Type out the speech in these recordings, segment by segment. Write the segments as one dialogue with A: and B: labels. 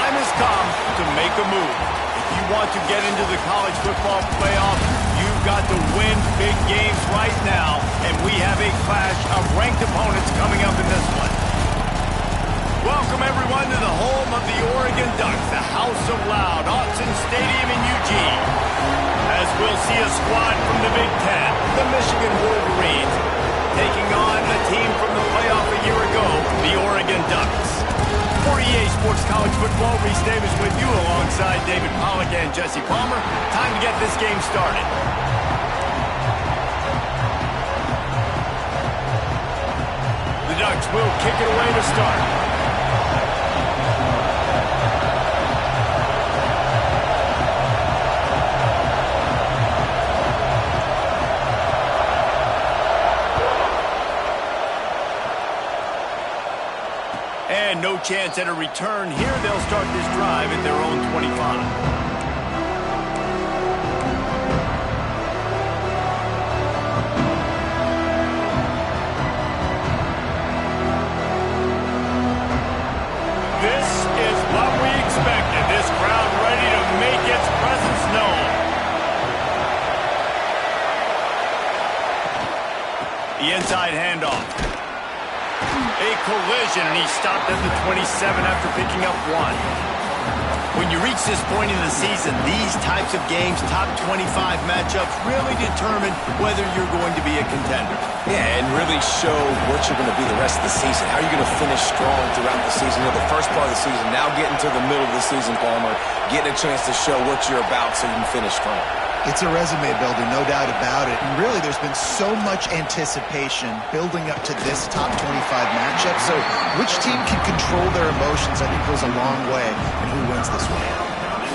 A: time has come to make a move. If you want to get into the college football playoff, you've got to win big games right now, and we have a clash of ranked opponents coming up in this one. Welcome, everyone, to the home of the Oregon Ducks, the House of Loud, Autzen Stadium in Eugene. As we'll see a squad from the Big Ten, the Michigan Wolverines, taking on a team from the playoff a year ago, the Oregon Ducks. For EA Sports College Football, Reese Davis with you alongside David Pollack and Jesse Palmer. Time to get this game started. The Ducks will kick it away to start. And no chance at a return here. They'll start this drive at their own 25. This is what we expected. This crowd ready to make its presence known. The inside handoff. A collision, and he stopped at the 27 after picking up one. When you reach this point in the season, these types of games, top 25 matchups, really determine whether you're going to be a contender.
B: Yeah, and really show what you're going to be the rest of the season. How are you going to finish strong throughout the season? You know, the first part of the season, now getting to the middle of the season, Palmer, getting a chance to show what you're about so you can finish strong.
C: It's a resume builder, no doubt about it. And really, there's been so much anticipation building up to this top 25 matchup. So which team can control their emotions, I think, goes a long way in who wins this one.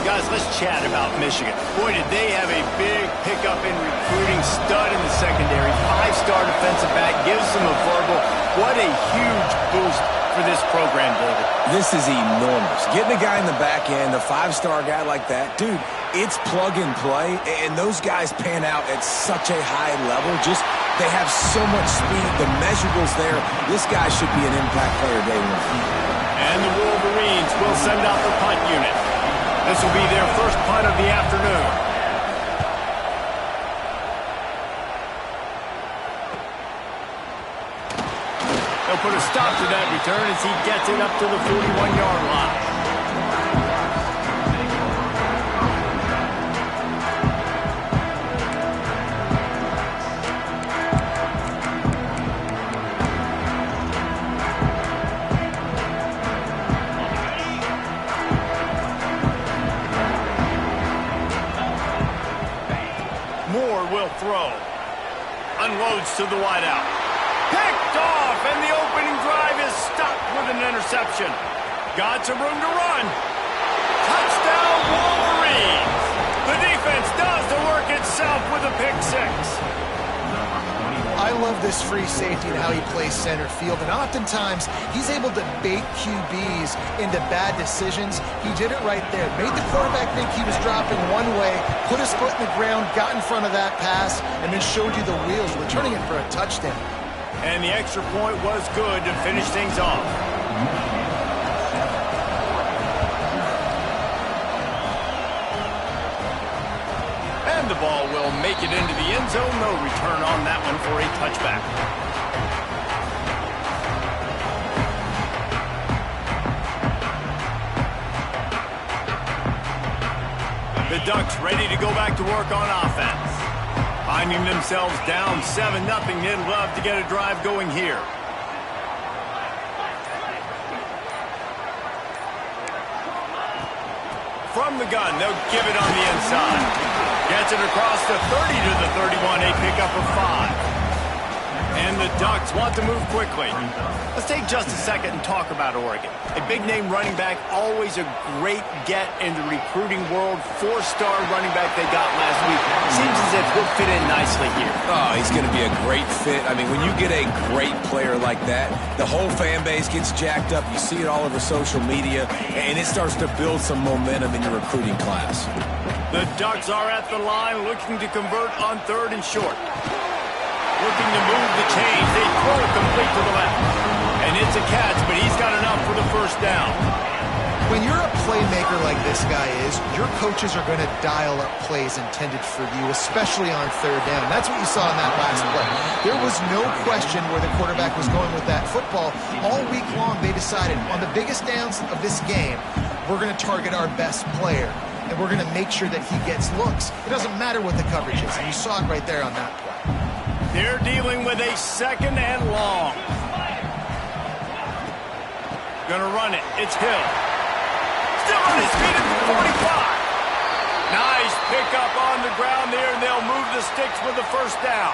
A: Guys, let's chat about Michigan. Boy, did they have a big pickup in recruiting, stud in the secondary, five-star defensive back, gives them a verbal. What a huge boost for this program, David.
B: This is enormous. Getting a guy in the back end, a five-star guy like that, dude, it's plug and play, and those guys pan out at such a high level. Just, they have so much speed. The measurables there. This guy should be an impact player day one.
A: And the Wolverines will send out the punt unit. This will be their first punt of the afternoon. They'll put a stop to that return as he gets it up to the 41-yard line. Will throw. Unloads to the wideout. Picked off, and the opening drive is stopped with an interception. Got some room to run. Touchdown, Wolverines. The defense does the work itself with a pick six.
C: I love this free safety and how he plays center field, and oftentimes he's able to bait QBs into bad decisions. He did it right there. Made the quarterback think he was dropping one way, put his foot in the ground, got in front of that pass, and then showed you the wheels, returning it for a touchdown.
A: And the extra point was good to finish things off. And the ball will make it into the end zone. No return on that one for a touchback. The Ducks ready to go back to work on offense. Finding themselves down 7-0, they'd love to get a drive going here. From the gun, they'll give it on the inside. Gets it across the 30 to the 31, a pickup of 5. And the Ducks want to move quickly. Let's take just a second and talk about Oregon. A big-name running back, always a great get in the recruiting world. 4-star running back they got last week. Seems as if he'll fit in nicely here.
B: Oh, he's going to be a great fit. I mean, when you get a great player like that, the whole fan base gets jacked up. You see it all over social media, and it starts to build some momentum in your recruiting class.
A: The Ducks are at the line looking to convert on 3rd and short. Looking to move the chains. They throw it complete to the left. And it's a catch, but he's got enough for the first down.
C: When you're a playmaker like this guy is, your coaches are going to dial up plays intended for you, especially on third down. That's what you saw in that last play. There was no question where the quarterback was going with that football. All week long, they decided on the biggest downs of this game, we're going to target our best player, and we're going to make sure that he gets looks. It doesn't matter what the coverage is, and you saw it right there on that play.
A: They're dealing with a 2nd and long. Gonna run it. It's Hill. Still on his feet at the 45. Nice pickup on the ground there, and they'll move the sticks for the first down.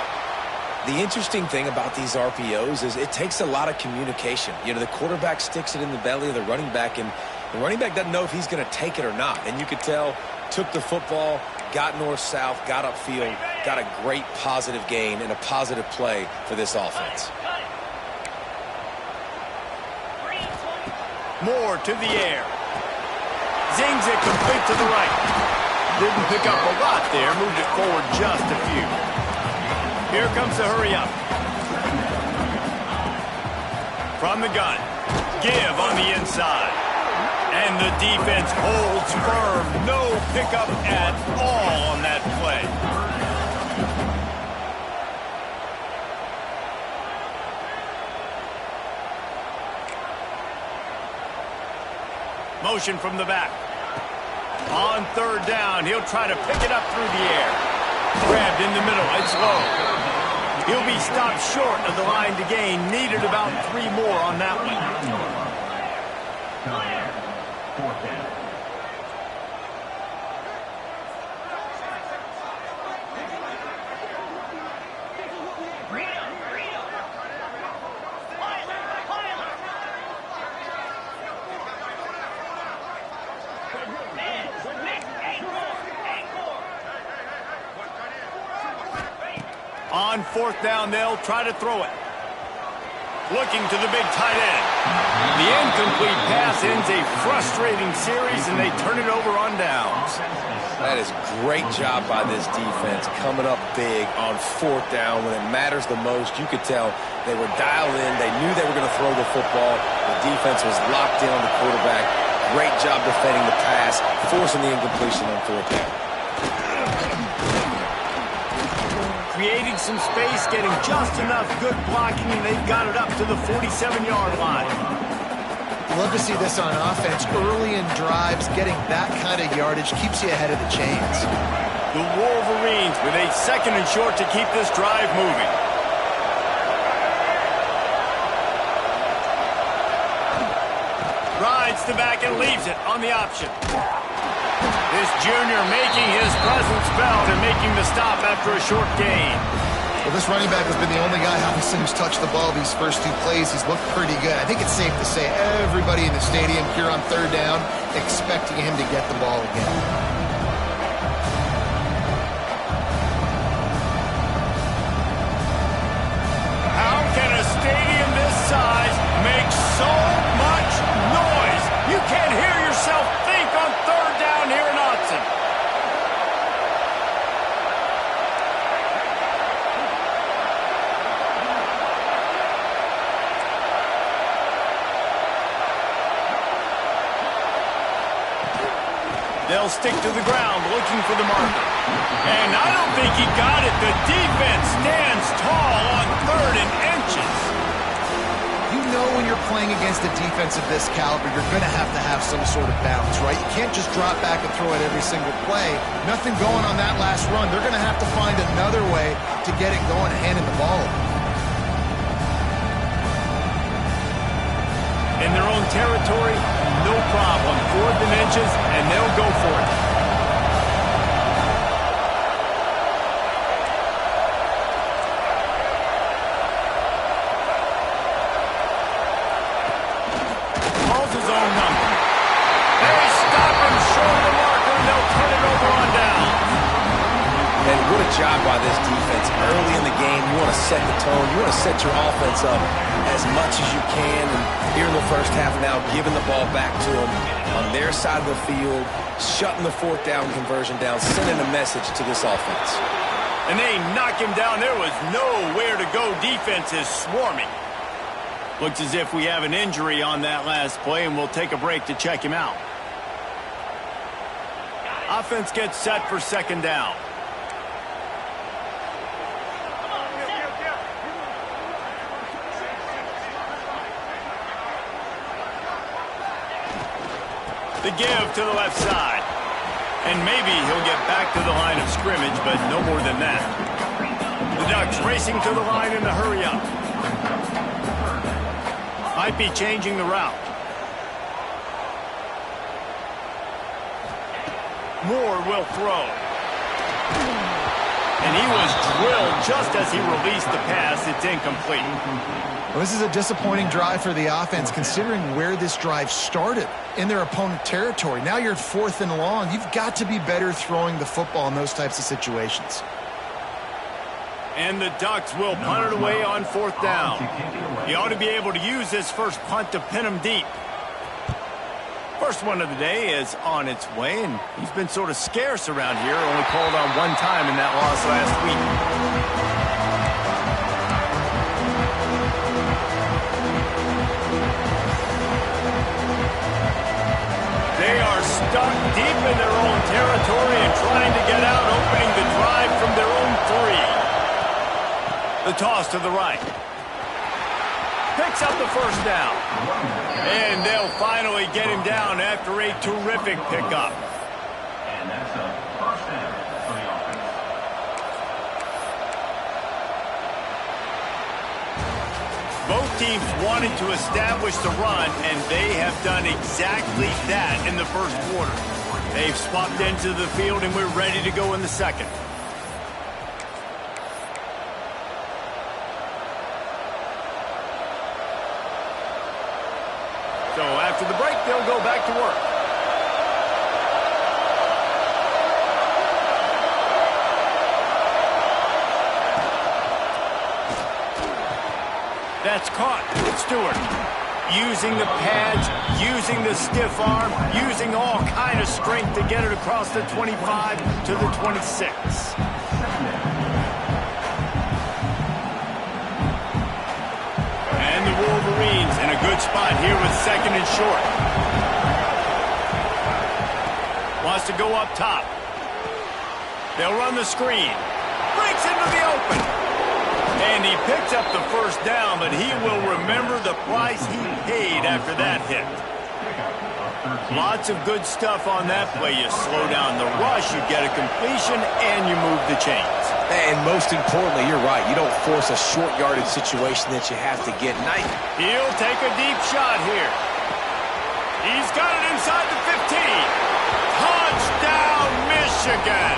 B: The interesting thing about these RPOs is it takes a lot of communication. You know, the quarterback sticks it in the belly of the running back, and the running back doesn't know if he's going to take it or not. And you could tell, took the football, got north-south, got upfield, got a great positive gain and a positive play for this offense.
A: Moore to the air. Zings it complete to the right. Didn't pick up a lot there. Moved it forward just a few. Here comes the hurry up. From the gun. Give on the inside. And the defense holds firm. No pickup at all on that play. Motion from the back. On third down, he'll try to pick it up through the air. Grabbed in the middle, it's low. He'll be stopped short of the line to gain. Needed about 3 more on that one. On 4th down, they'll try to throw it. Looking to the big tight end. The incomplete pass ends a frustrating series, and they turn it over on downs.
B: That is great job by this defense, coming up big on 4th down when it matters the most. You could tell they were dialed in. They knew they were going to throw the football. The defense was locked in on the quarterback. Great job defending the pass, forcing the incompletion on 4th down.
A: Creating some space, getting just enough good blocking, and they've got it up to the 47-yard line.
C: Love to see this on offense. Early in drives, getting that kind of yardage keeps you ahead of the chains.
A: The Wolverines with a 2nd and short to keep this drive moving. Rides the back and leaves it on the option. This junior making his presence felt and making the stop after a short gain.
C: Well, this running back has been the only guy, obviously, who's touched the ball these first 2 plays. He's looked pretty good. I think it's safe to say everybody in the stadium here on 3rd down expecting him to get the ball again.
A: How can a stadium this size make so much noise? You can't hear yourself think on 3rd down here in Autzen. They'll stick to the ground looking for the marker. And I don't think he got it. The defense stands tall on 3rd and inches.
C: You know when you're playing against a defense of this caliber, you're going to have some sort of balance, right? You can't just drop back and throw it every single play. Nothing going on that last run. They're going to have to find another way to get it going and handing the ball off.
A: In their own territory, no problem. 4th and inches, and they'll go for it. Calls his own number. They stop him short of the marker, and they'll turn it over on down.
B: And what a job by this defense. Early in the game, you want to set the tone. You want to set your offense up as much as you can. And here in the first half now, giving the ball back to them on their side of the field, shutting the 4th down conversion down, sending a message to this offense.
A: And they knock him down. There was nowhere to go. Defense is swarming. Looks as if we have an injury on that last play, and we'll take a break to check him out. Offense gets set for second down. The give to the left side. And maybe he'll get back to the line of scrimmage, but no more than that. The Ducks racing to the line in the hurry up. Might be changing the route. Moore will throw. And he was drilled just as he released the pass. It's incomplete.
C: Well, this is a disappointing drive for the offense, considering where this drive started, in their opponent territory. Now you're at 4th and long. You've got to be better throwing the football in those types of situations.
A: And the Ducks will punt it away on 4th down. He ought to be able to use this first punt to pin him deep. First one of the day is on its way, and he's been sort of scarce around here. Only called on one time in that loss last week. They are stuck deep in their own territory and trying to get out, opening the drive from their own 3. The toss to the right. Picks up the first down. And they'll finally get him down after a terrific pickup.
D: And that's a first down for the offense.
A: Both teams wanted to establish the run, and they have done exactly that in the first quarter. They've swapped into the field, and we're ready to go in the second. So after the break, they'll go back to work. That's caught. Stewart using the pads, using the stiff arm, using all kind of strength to get it across the 25 to the 26. And the Wolverines in a good spot here with second and short. Wants to go up top. They'll run the screen. Breaks into the open. And he picks up the first down, but he will remember the price he paid after that hit. Lots of good stuff on that play. You slow down the rush, you get a completion, and you move the chains.
B: And most importantly, you're right. You don't force a short yardage situation that you have to get.
A: He'll take a deep shot here. He's got it inside the 15. Touchdown, Michigan.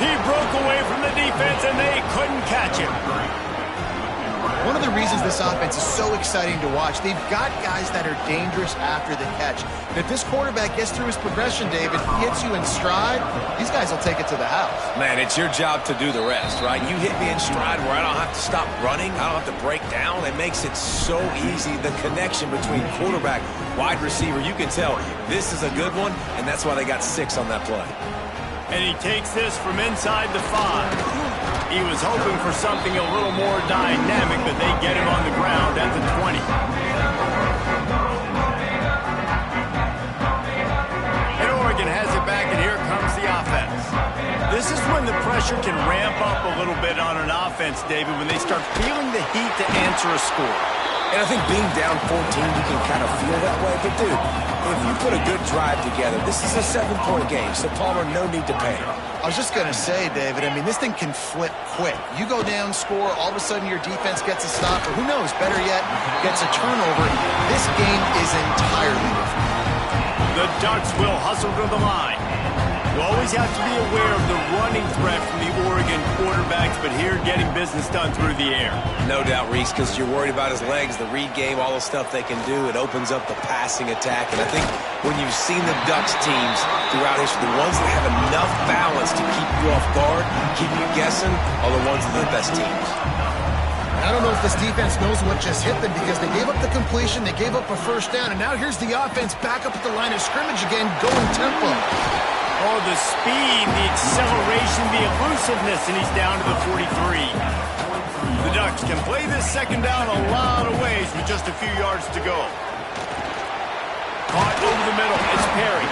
A: He broke away from the defense, and they couldn't catch him.
C: One of the reasons this offense is so exciting to watch, they've got guys that are dangerous after the catch. And if this quarterback gets through his progression, David, hits you in stride, these guys will take it to the house.
B: Man, it's your job to do the rest, right? You hit me in stride where I don't have to stop running. I don't have to break down. It makes it so easy. The connection between quarterback, wide receiver, you can tell this is a good one, and that's why they got 6 on that play.
A: And he takes this from inside the 5. He was hoping for something a little more dynamic, but they get him on the ground at the 20. And Oregon has it back, and here comes the offense. This is when the pressure can ramp up a little bit on an offense, David, when they start feeling the heat to answer a score.
B: And I think being down 14, you can kind of feel that way. But, dude, if you put a good drive together, this is a 7-point game, so Palmer, no need to panic.
C: I was just going to say, David, I mean, this thing can flip quick. You go down, score, all of a sudden your defense gets a stop, or who knows, better yet, gets a turnover. This game is entirely different.
A: The Ducks will hustle to the line. You always have to be aware of the running threat from the Oregon quarterbacks, but here getting business done through the air.
B: No doubt, Reese, because you're worried about his legs, the read game, all the stuff they can do. It opens up the passing attack. And I think when you've seen the Ducks teams throughout history, the ones that have enough balance to keep you off guard, keep you guessing, are the ones that are the best teams.
C: I don't know if this defense knows what just hit them because they gave up the completion, they gave up a first down, and now here's the offense back up at the line of scrimmage again, going tempo.
A: Oh, the speed, the acceleration, the elusiveness, and he's down to the 43. The Ducks can play this second down a lot of ways with just a few yards to go. Caught over the middle. It's Perry.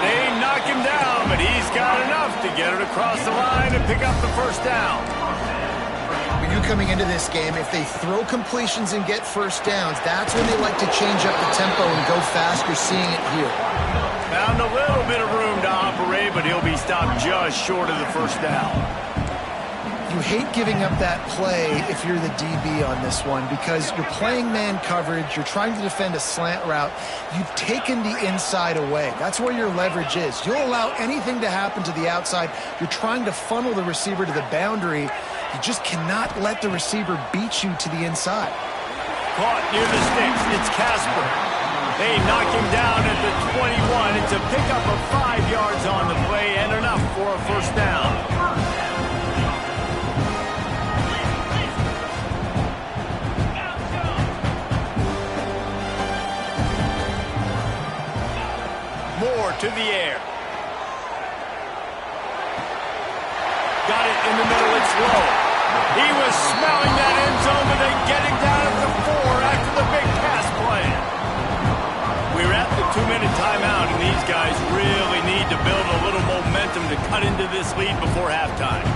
A: They knock him down, but he's got enough to get it across the line and pick up the first down.
C: When you're coming into this game, if they throw completions and get first downs, that's when they like to change up the tempo and go fast. You're seeing it here.
A: Found a little bit of room to operate, but he'll be stopped just short of the first down.
C: You hate giving up that play if you're the DB on this one because you're playing man coverage, you're trying to defend a slant route, you've taken the inside away. That's where your leverage is. You'll allow anything to happen to the outside. You're trying to funnel the receiver to the boundary. You just cannot let the receiver beat you to the inside.
A: Caught near the sticks. It's Casper. They knock him down at the 21. It's a pickup of 5 yards on the play and enough for a first down. Moore to the air. Got it in the middle. It's low. He was smelling that end zone, but they get him down at the 4 after the big pass play. We're at the 2-minute timeout, and these guys really need to build a little momentum to cut into this lead before halftime.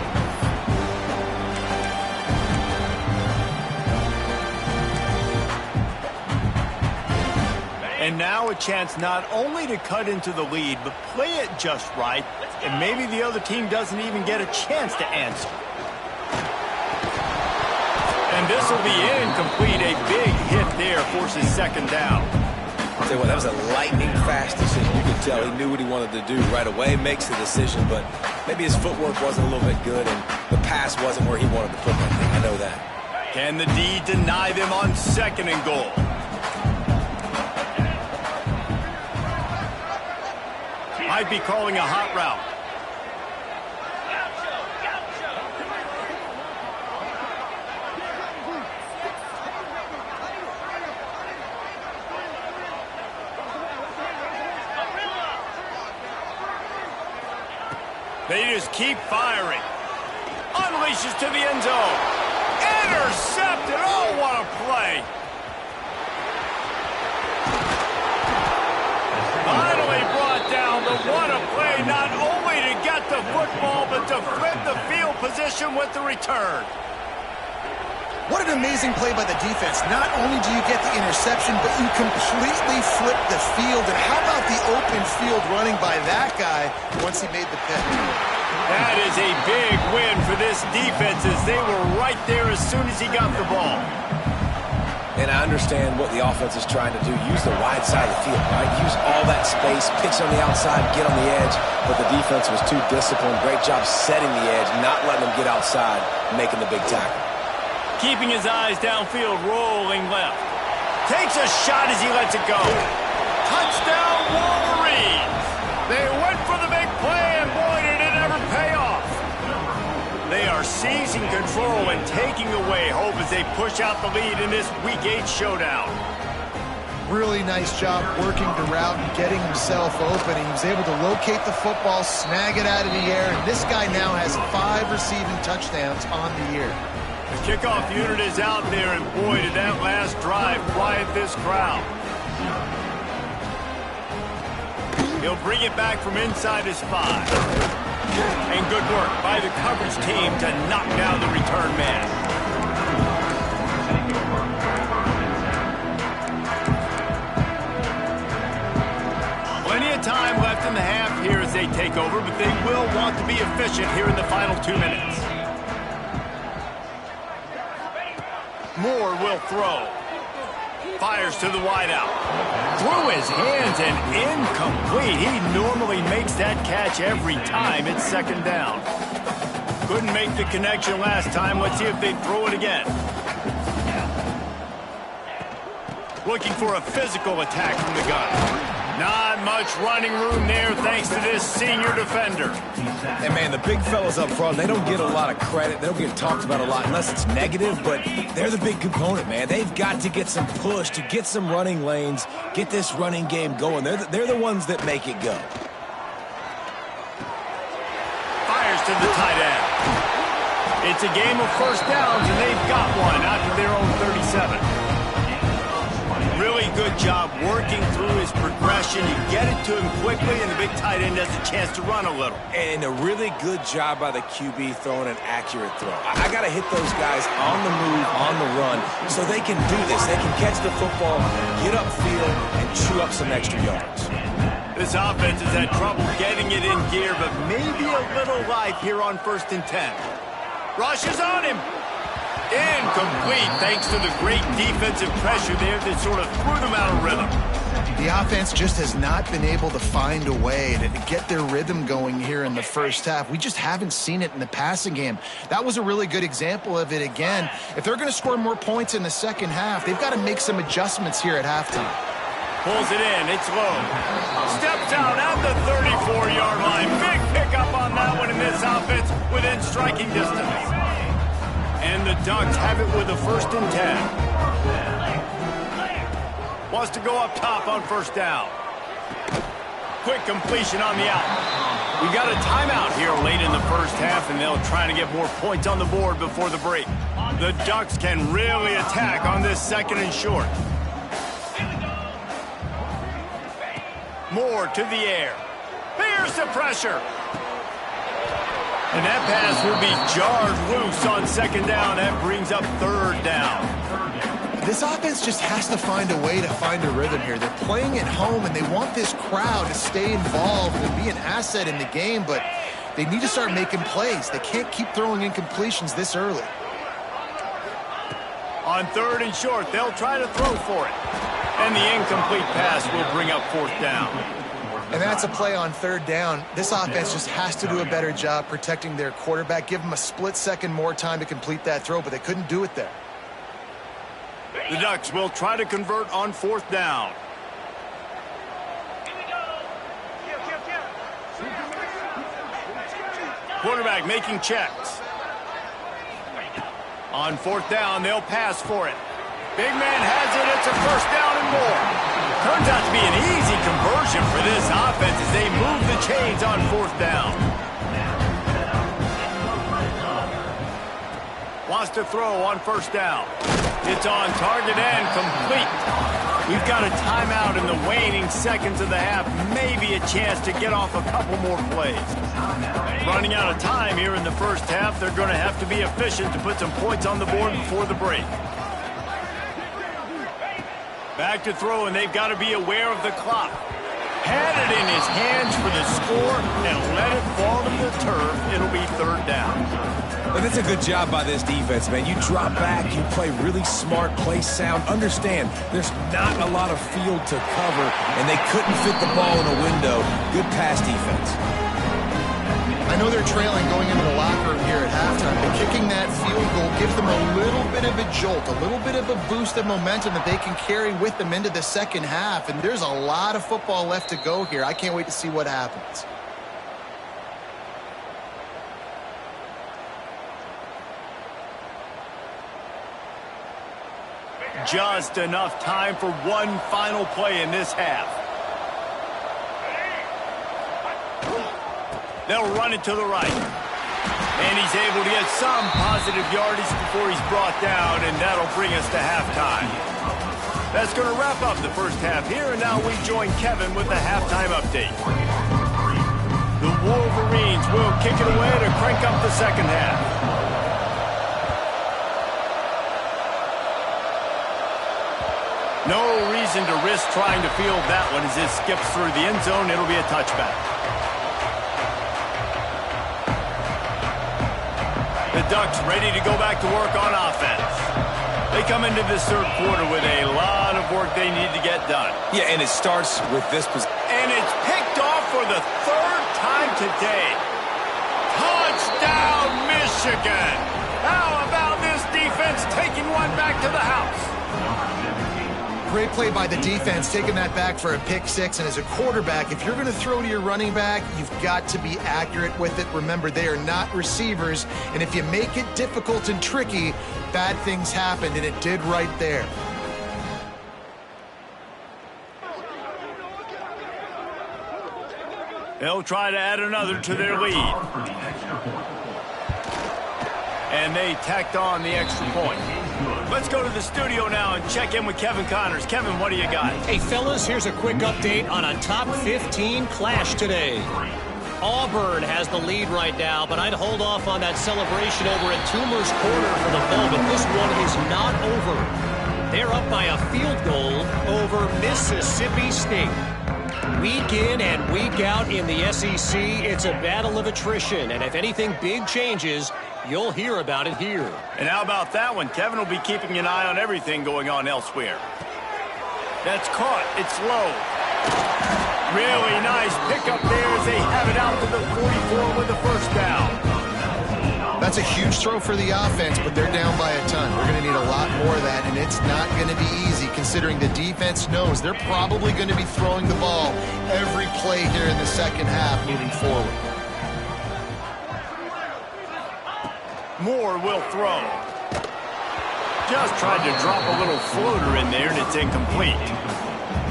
A: And now a chance not only to cut into the lead, but play it just right, and maybe the other team doesn't even get a chance to answer. And this will be incomplete. A big hit there forces second down.
B: I'll tell you what, that was a lightning-fast decision. You could tell he knew what he wanted to do right away, makes the decision, but maybe his footwork wasn't a little bit good, and the pass wasn't where he wanted to put that thing. I know that.
A: Can the D deny them on second and goal? Might be calling a hot route. They just keep firing. Unleashes to the end zone. Intercepted. Oh, what a play. Finally brought down, but what a play, not only to get the football, but to flip the field position with the return.
C: What an amazing play by the defense. Not only do you get the interception, but you completely flip the field. And how about the open field running by that guy once he made the pick?
A: That is a big win for this defense as they were right there as soon as he got the ball.
B: And I understand what the offense is trying to do. Use the wide side of the field, right? Use all that space, pitch on the outside, get on the edge. But the defense was too disciplined. Great job setting the edge, not letting them get outside, making the big tackle.
A: Keeping his eyes downfield, rolling left. Takes a shot as he lets it go. Touchdown, Wolverines! They went for the big play, and boy, did it ever pay off. They are seizing control and taking away hope as they push out the lead in this Week 8 showdown.
C: Really nice job working the route and getting himself open. He was able to locate the football, snag it out of the air, and this guy now has 5 receiving touchdowns on the year.
A: The kickoff unit is out there, and boy, did that last drive quiet this crowd. He'll bring it back from inside his 5. And good work by the coverage team to knock down the return man. Plenty of time left in the half here as they take over, but they will want to be efficient here in the final 2 minutes. Moore will throw. Fires to the wideout. Through his hands and incomplete. He normally makes that catch every time. It's second down. Couldn't make the connection last time. Let's see if they throw it again. Looking for a physical attack from the gun. Not much running room there thanks to this senior defender.
B: And, man, the big fellas up front, they don't get a lot of credit. They don't get talked about a lot unless it's negative, but they're the big component, man. They've got to get some push to get some running lanes, get this running game going. They're the ones that make it go. Fires
A: to the tight end. It's a game of first downs, and they've got one out to their own 37. Really good job working through his progression. You get it to him quickly, and the big tight end has a chance to run a little.
B: And a really good job by the QB throwing an accurate throw. I got to hit those guys on the move, on the run, so they can do this. They can catch the football, get upfield, and chew up some extra yards.
A: This offense has had trouble getting it in gear, but maybe a little life here on 1st and 10. Rush is on him. Incomplete, thanks to the great defensive pressure there that sort of threw them out of rhythm.
C: The offense just has not been able to find a way to get their rhythm going here in the first half. We just haven't seen it in the passing game. That was a really good example of it again. If they're going to score more points in the second half, they've got to make some adjustments here at halftime.
A: Pulls it in, it's low. Steps out at the 34-yard line. Big pickup on that one in this offense within striking distance. And the Ducks have it with a 1st and 10. Wants to go up top on 1st down. Quick completion on the out. We got a timeout here late in the first half, and they'll try to get more points on the board before the break. The Ducks can really attack on this 2nd and short. Moore to the air. Here's the pressure. And that pass will be jarred loose on 2nd down. That brings up 3rd down.
C: This offense just has to find a way to find a rhythm here. They're playing at home, and they want this crowd to stay involved and be an asset in the game, but they need to start making plays. They can't keep throwing incompletions this early.
A: On 3rd and short, they'll try to throw for it. And the incomplete pass will bring up 4th down.
C: And that's a play on 3rd down. This offense just has to do a better job protecting their quarterback. Give them a split second more time to complete that throw, but they couldn't do it there.
A: The Ducks will try to convert on 4th down. Quarterback making checks. On 4th down, they'll pass for it. Big man has it. It's a 1st down and more. Turns out to be an easy conversion for this offense as they move the chains on 4th down. Wants to throw on 1st down. It's on target and complete. We've got a timeout in the waning seconds of the half. Maybe a chance to get off a couple more plays. Running out of time here in the first half. They're going to have to be efficient to put some points on the board before the break. Back to throw, and they've got to be aware of the clock. Had it in his hands for the score and let it fall to the turf. It'll be 3rd down.
B: And that's a good job by this defense, man. You drop back, you play really smart, play sound. Understand, there's not a lot of field to cover, and they couldn't fit the ball in a window. Good pass defense.
C: I know they're trailing going into the locker room here at halftime, but kicking that field goal gives them a little bit of a jolt, a little bit of a boost of momentum that they can carry with them into the second half. And there's a lot of football left to go here. I can't wait to see what happens.
A: Just enough time for one final play in this half. They'll run it to the right. And he's able to get some positive yardage before he's brought down, and that'll bring us to halftime. That's going to wrap up the first half here, and now we join Kevin with the halftime update. The Wolverines will kick it away to crank up the second half. No reason to risk trying to field that one as it skips through the end zone. It'll be a touchback. The Ducks ready to go back to work on offense. They come into this third quarter with a lot of work they need to get done.
B: Yeah, and it starts with this position.
A: And it's picked off for the 3rd time today. Touchdown, Michigan! How about this defense taking one back to the house?
C: Great play by the defense, taking that back for a pick 6. And as a quarterback, if you're going to throw to your running back, you've got to be accurate with it. Remember, they are not receivers. And if you make it difficult and tricky, bad things happen, and it did right there. They'll try to add another to their lead.
A: And they tacked on the extra point. Let's go to the studio now and check in with Kevin Connors. Kevin, what do you got?
E: Hey, fellas, here's a quick update on a top 15 clash today. Auburn has the lead right now, but I'd hold off on that celebration over at Toomer's Corner for the moment. This one is not over. They're up by a field goal over Mississippi State. Week in and week out in the SEC, it's a battle of attrition, and if anything big changes, you'll hear about it here.
A: And how about that one? Kevin will be keeping an eye on everything going on elsewhere. That's caught. It's low. Really nice pickup there as they have it out to the 44 with the first down.
C: That's a huge throw for the offense, but they're down by a ton. They're going to need a lot more of that, and it's not going to be easy considering the defense knows they're probably going to be throwing the ball every play here in the second half moving forward.
A: Moore will throw. Just tried to drop a little floater in there, and it's incomplete.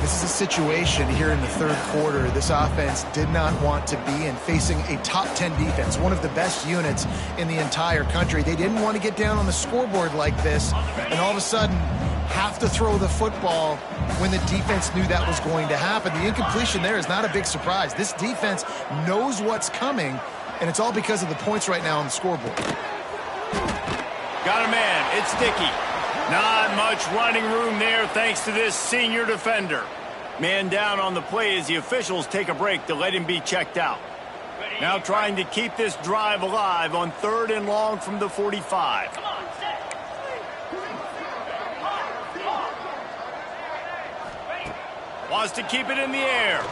C: This is a situation here in the third quarter this offense did not want to be in, facing a top 10 defense, one of the best units in the entire country. They didn't want to get down on the scoreboard like this and all of a sudden have to throw the football when the defense knew that was going to happen. The incompletion there is not a big surprise. This defense knows what's coming, and it's all because of the points right now on the scoreboard.
A: Got a man. It's Dickey. Not much running room there thanks to this senior defender. Man down on the play as the officials take a break to let him be checked out. Now trying to keep this drive alive on 3rd and long from the 45. Wants to keep it in the air.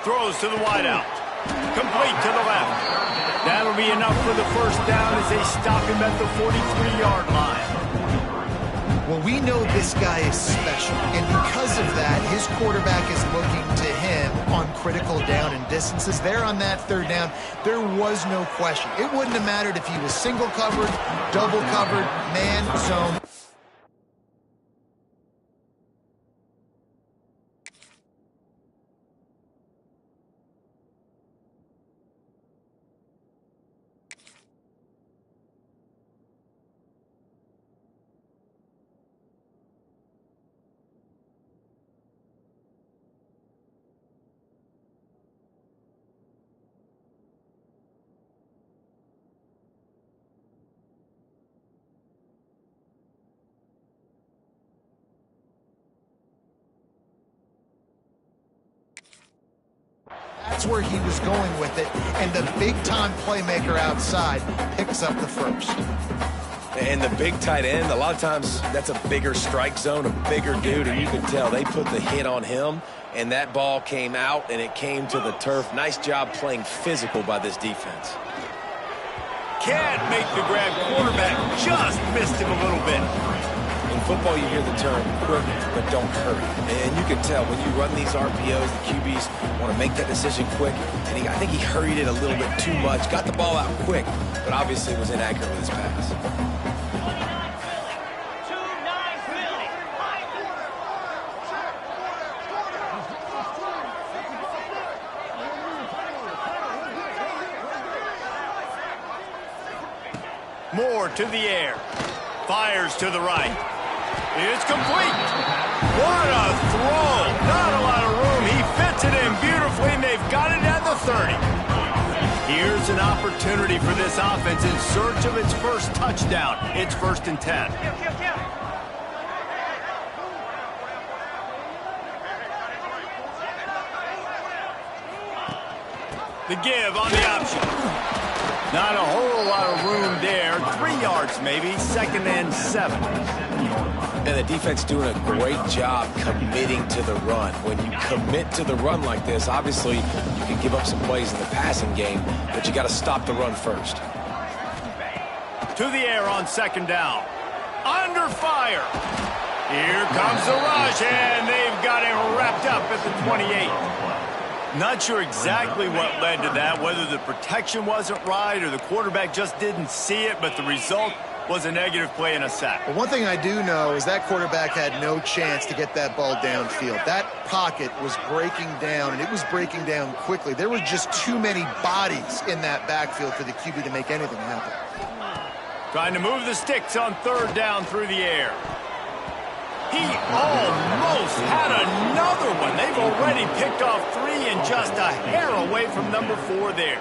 A: Throws to the wideout. Complete to the left. That'll be enough for the first down as they stop him at the 43-yard line.
C: Well, we know this guy is special, and because of that, his quarterback is looking to him on critical down and distances. There on that 3rd down, there was no question. It wouldn't have mattered if he was single covered, double covered, man, zone. That's where he was going with it, and the big-time playmaker outside picks up the first.
B: And the big tight end, a lot of times that's a bigger strike zone, a bigger dude, and you can tell they put the hit on him, and that ball came out, and it came to the turf. Nice job playing physical by this defense.
A: Can't make the grab. Quarterback just missed him a little bit.
B: In football, you hear the term quick, but don't hurry. And you can tell when you run these RPOs, the QBs want to make that decision quick. And I think he hurried it a little bit too much. Got the ball out quick, but obviously was inaccurate with his pass.
A: Moore to the air. Fires to the right. It's complete. What a throw. Not a lot of room. He fits it in beautifully, and they've got it at the 30. Here's an opportunity for this offense in search of its first touchdown. It's 1st and 10. The give on the option. Not a whole lot of room there. 3 yards maybe. 2nd and 7.
B: And the defense doing a great job committing to the run. When you commit to the run like this, obviously you can give up some plays in the passing game, but you got to stop the run first.
A: To the air on 2nd down. Under fire. Here comes the rush, and they've got him wrapped up at the 28. Not sure exactly what led to that, whether the protection wasn't right or the quarterback just didn't see it, but the result was a negative play and a sack.
C: But one thing I do know is that quarterback had no chance to get that ball downfield. That pocket was breaking down, and it was breaking down quickly. There were just too many bodies in that backfield for the QB to make anything happen.
A: Trying to move the sticks on third down through the air. He almost had another one. They've already picked off 3 and just a hair away from number 4 there.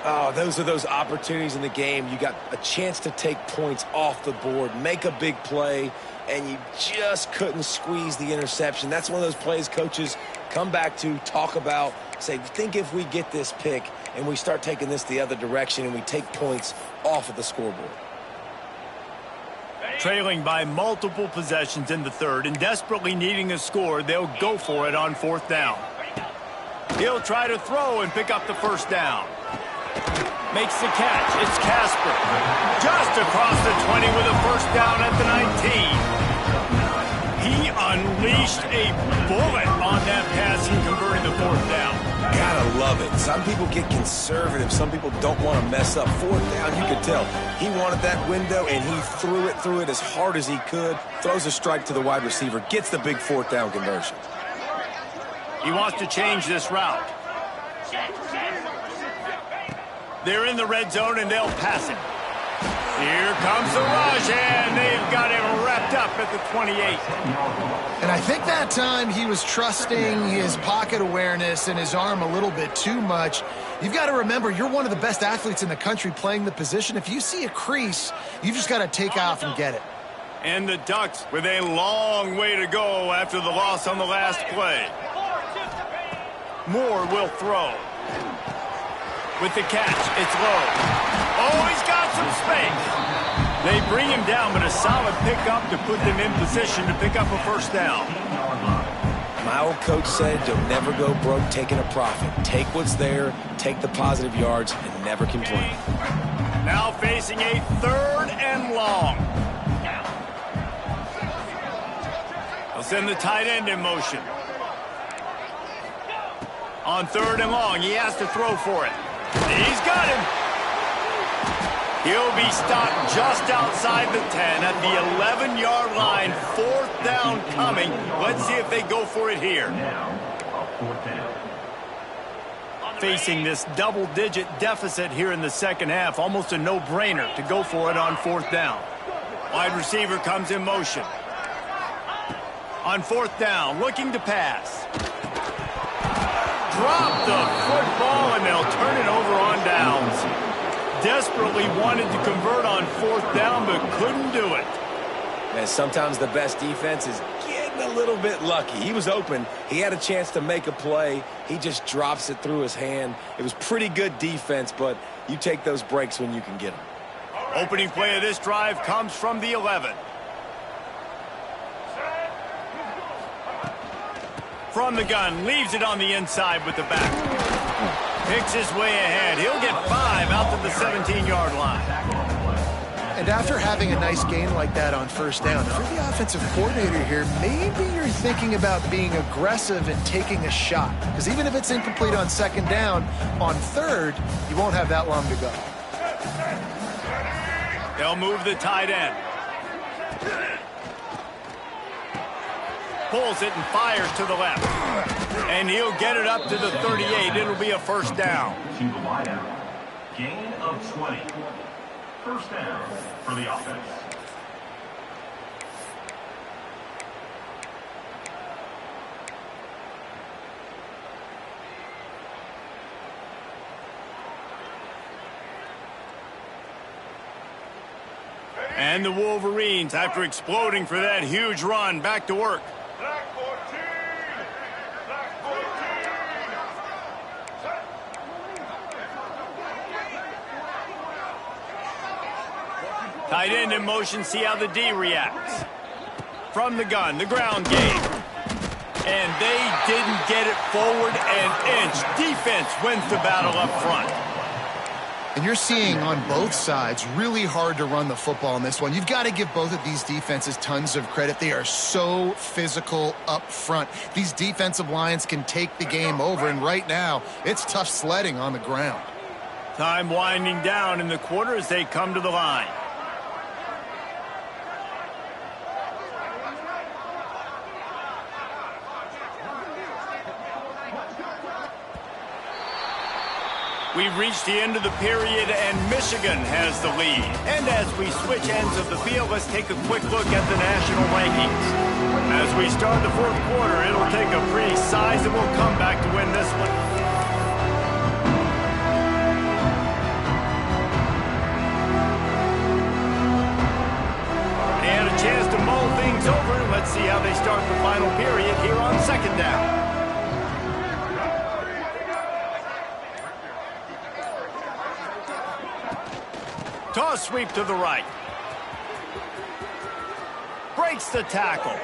B: Oh, those are those opportunities in the game. You got a chance to take points off the board, make a big play, and you just couldn't squeeze the interception. That's one of those plays coaches come back to, talk about, say, think if we get this pick and we start taking this the other direction and we take points off of the scoreboard.
A: Trailing by multiple possessions in the third and desperately needing a score, they'll go for it on fourth down. He'll try to throw and pick up the first down. Makes the catch. It's Casper. Just across the 20 with a first down at the 19. He unleashed a bullet on that pass and converted the fourth down.
B: Gotta love it. Some people get conservative. Some people don't want to mess up. Fourth down, you could tell. He wanted that window, and he threw it as hard as he could. Throws a strike to the wide receiver. Gets the big fourth down conversion.
A: He wants to change this route. They're in the red zone, and they'll pass it. Here comes the rush, and they've got him wrapped up at the 28.
C: And I think that time he was trusting his pocket awareness and his arm a little bit too much. You've got to remember, you're one of the best athletes in the country playing the position. If you see a crease, you've just got to take off and get it.
A: And the Ducks with a long way to go after the loss on the last play. Moore will throw. With the catch, it's low. Oh, he's got some space. They bring him down, but a solid pickup to put them in position to pick up a first down.
B: My old coach said, you'll never go broke taking a profit. Take what's there, take the positive yards, and never complain.
A: Now facing a third and long. They'll send the tight end in motion. On third and long, he has to throw for it. He's got him. He'll be stopped just outside the 10 at the 11-yard line. Fourth down coming. Let's see if they go for it here. Facing this double-digit deficit here in the second half, almost a no-brainer to go for it on fourth down. Wide receiver comes in motion. On fourth down, looking to pass. Drop the football, and they'll turn it over on downs. Desperately wanted to convert on fourth down, but couldn't do it.
B: Man, sometimes the best defense is getting a little bit lucky. He was open. He had a chance to make a play. He just drops it through his hand. It was pretty good defense, but you take those breaks when you can get them.
A: Opening play of this drive comes from the 11. From the gun, leaves it on the inside with the back. Picks his way ahead. He'll get 5 out to the 17-yard line.
C: And after having a nice gain like that on first down, if you're the offensive coordinator here, maybe you're thinking about being aggressive and taking a shot. Because even if it's incomplete on second down, on third, you won't have that long to go.
A: They'll move the tight end. Pulls it and fires to the left. And he'll get it up to the 38. It'll be a first down.
D: To the wideout. Gain of 20. First down for the offense.
A: And the Wolverines, after exploding for that huge run, back to work. Tight end in motion, see how the D reacts. From the gun, the ground game. And they didn't get it forward an inch. Defense wins the battle up front.
C: And you're seeing on both sides really hard to run the football in this one. You've got to give both of these defenses tons of credit. They are so physical up front. These defensive lines can take the game over, and right now it's tough sledding on the ground.
A: Time winding down in the quarter as they come to the line. We've reached the end of the period, and Michigan has the lead. And as we switch ends of the field, let's take a quick look at the national rankings. As we start the fourth quarter, it'll take a pretty sizable comeback to win this one. And a chance to mull things over. Let's see how they start the final period here on second down. Toss sweep to the right. Breaks the tackle.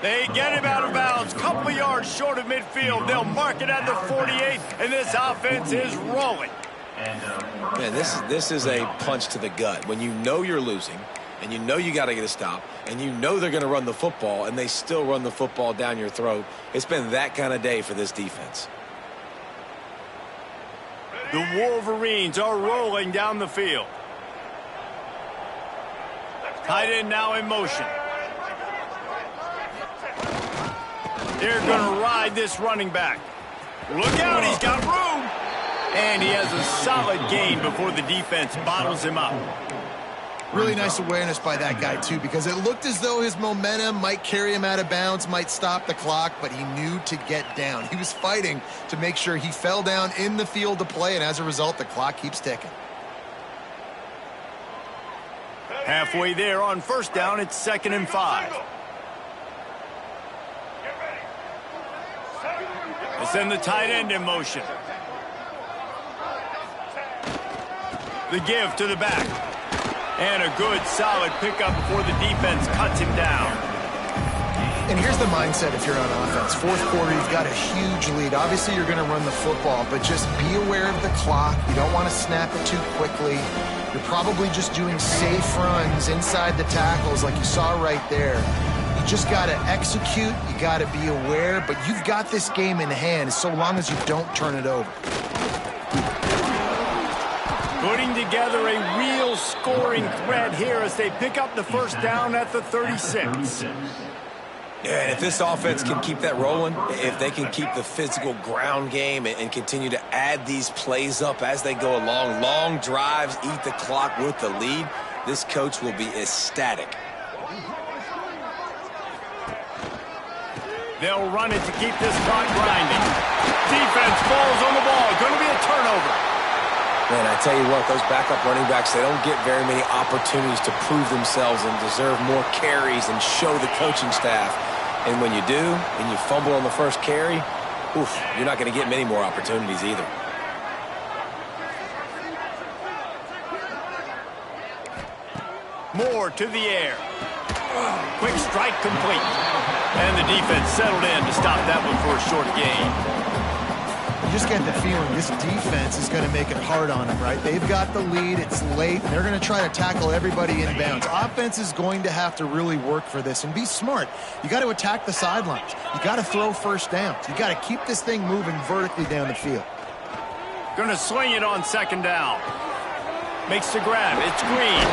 A: They get him out of bounds. Couple yards short of midfield. They'll mark it at the 48, and this offense is rolling.
B: Man, this is a punch to the gut. When you know you're losing, and you know you got to get a stop, and you know they're going to run the football, and they still run the football down your throat. It's been that kind of day for this defense.
A: The Wolverines are rolling down the field. Tight end now in motion. They're going to ride this running back. Look out, he's got room. And he has a solid gain before the defense bottles him up.
C: Really nice awareness by that guy, too, because it looked as though his momentum might carry him out of bounds, might stop the clock, but he knew to get down. He was fighting to make sure he fell down in the field to play, and as a result, the clock keeps ticking.
A: Halfway there on first down, it's 2nd and 5. They send the tight end in motion. The give to the back. And a good, solid pickup before the defense cuts him down.
C: And here's the mindset if you're on offense. Fourth quarter, you've got a huge lead. Obviously, you're going to run the football, but just be aware of the clock. You don't want to snap it too quickly. You're probably just doing safe runs inside the tackles like you saw right there. You just got to execute. You got to be aware, but you've got this game in hand so long as you don't turn it over.
A: Putting together a real scoring threat here as they pick up the first down at the 36.
B: Yeah, and if this offense can keep that rolling, if they can keep the physical ground game and continue to add these plays up as they go along, long drives, eat the clock with the lead, this coach will be ecstatic.
A: They'll run it to keep this clock grinding. Defense falls on the ball. Going to be a turnover.
B: Man, I tell you what, those backup running backs, they don't get very many opportunities to prove themselves and deserve more carries and show the coaching staff. And when you do, and you fumble on the first carry, oof, you're not going to get many more opportunities either.
A: Moore to the air. Quick strike complete. And the defense settled in to stop that one for a short gain.
C: You just get the feeling this defense is going to make it hard on them, right? They've got the lead. It's late. And they're going to try to tackle everybody inbounds. Offense is going to have to really work for this and be smart. You got to attack the sidelines. You got to throw first downs. You got to keep this thing moving vertically down the field.
A: Going to swing it on 2nd down. Makes the grab. It's Green.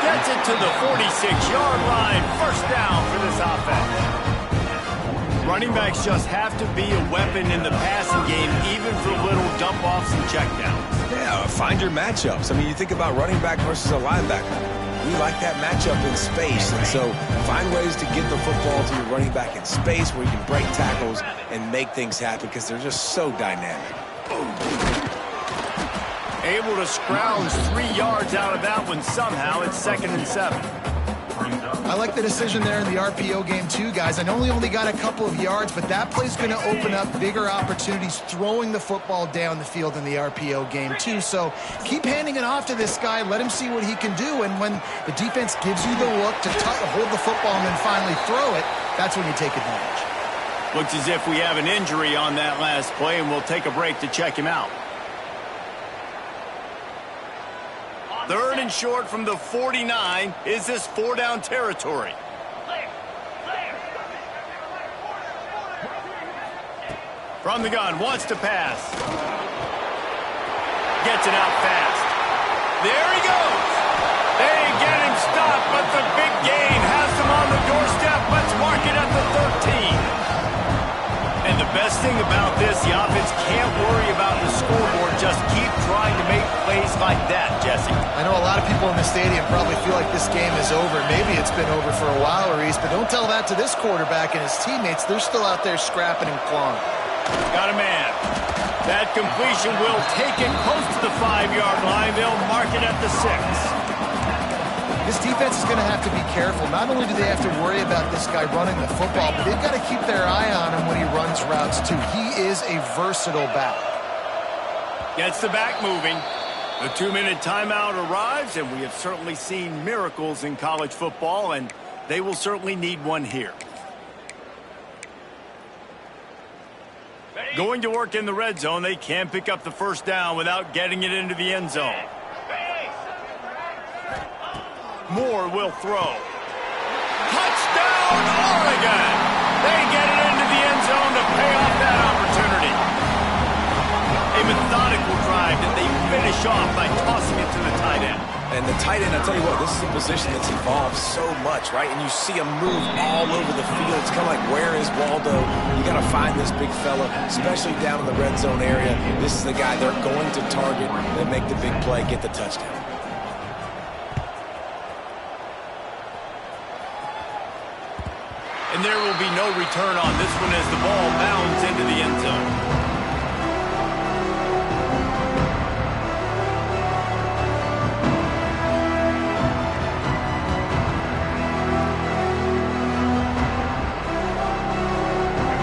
A: Gets it to the 46-yard line. First down for this offense. Running backs just have to be a weapon in the passing game, even for little dump-offs and checkdowns.
B: Yeah, find your matchups. I mean, you think about running back versus a linebacker. We like that matchup in space, and so find ways to get the football to your running back in space where you can break tackles and make things happen because they're just so dynamic.
A: Able to scrounge 3 yards out of that one somehow. It's 2nd and 7.
C: I like the decision there in the RPO game too, guys. I know he only got a couple of yards, but that play's going to open up bigger opportunities throwing the football down the field in the RPO game too. So keep handing it off to this guy. Let him see what he can do. And when the defense gives you the look to hold the football and then finally throw it, that's when you take advantage.
A: Looks as if we have an injury on that last play, and we'll take a break to check him out. 3rd and short from the 49. Is this 4-down territory? From the gun, wants to pass. Gets it out fast. There he goes. They get him stopped, but the big gain has him on the doorstep. Let's mark it at the 13. And the best thing about this, the offense can't worry about the scoreboard. Just keep trying to make plays like that, Jesse.
C: I know a lot of people in the stadium probably feel like this game is over. Maybe it's been over for a while, Reese, but don't tell that to this quarterback and his teammates. They're still out there scrapping and clawing.
A: Got a man. That completion will take it close to the 5-yard line. They'll mark it at the 6.
C: This defense is going to have to be careful. Not only do they have to worry about this guy running the football, but they've got to keep their eye on him when he runs routes, too. He is a versatile back.
A: Gets the back moving. The 2-minute timeout arrives, and we have certainly seen miracles in college football, and they will certainly need one here. Going to work in the red zone. They can pick up the first down without getting it into the end zone. Moore will throw. Touchdown, Oregon! They get it into the end zone to pay off that opportunity. A methodical drive that they finish off by tossing it to the tight end.
B: And the tight end, I'll tell you what, this is a position that's evolved so much, right? And you see him move all over the field. It's kind of like, where is Waldo? You got to find this big fella, especially down in the red zone area. This is the guy they're going to target and make the big play, get the touchdown.
A: And there will be no return on this one as the ball bounds into the end zone.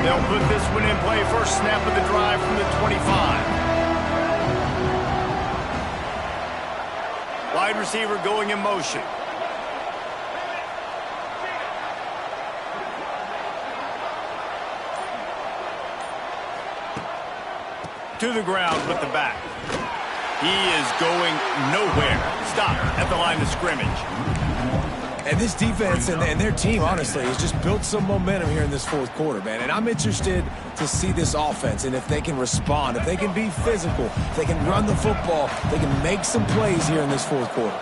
A: They'll put this one in play. First snap of the drive from the 25. Wide receiver going in motion. To the ground with the back. He is going nowhere. Stop at the line of scrimmage.
B: And this defense and their team, honestly, has just built some momentum here in this fourth quarter, man. And I'm interested to see this offense and if they can respond, if they can be physical, if they can run the football, they can make some plays here in this fourth quarter.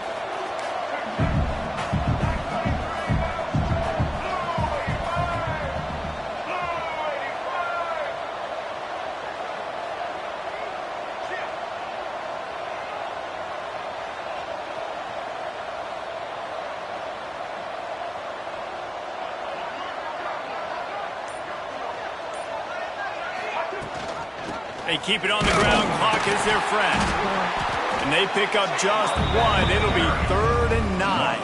A: They keep it on the ground. Clock is their friend. And they pick up just one. It'll be 3rd and 9.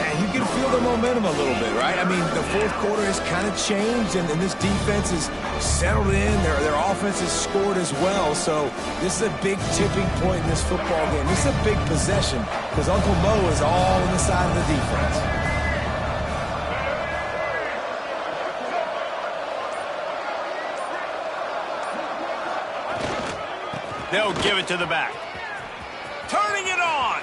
B: And you can feel the momentum a little bit, right? I mean, the fourth quarter has kind of changed, and this defense is settled in. Their offense has scored as well. So this is a big tipping point in this football game. This is a big possession because Uncle Mo is all on the side of the defense.
A: They'll give it to the back. Turning it on.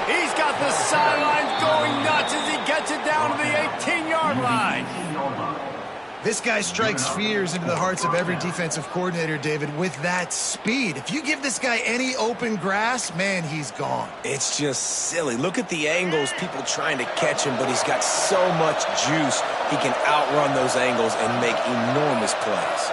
A: He's got the sidelines going nuts as he gets it down to the 18-yard line.
C: This guy strikes fears into the hearts of every defensive coordinator, David, with that speed. If you give this guy any open grass, man, he's gone.
B: It's just silly. Look at the angles, people trying to catch him, but he's got so much juice. He can outrun those angles and make enormous plays.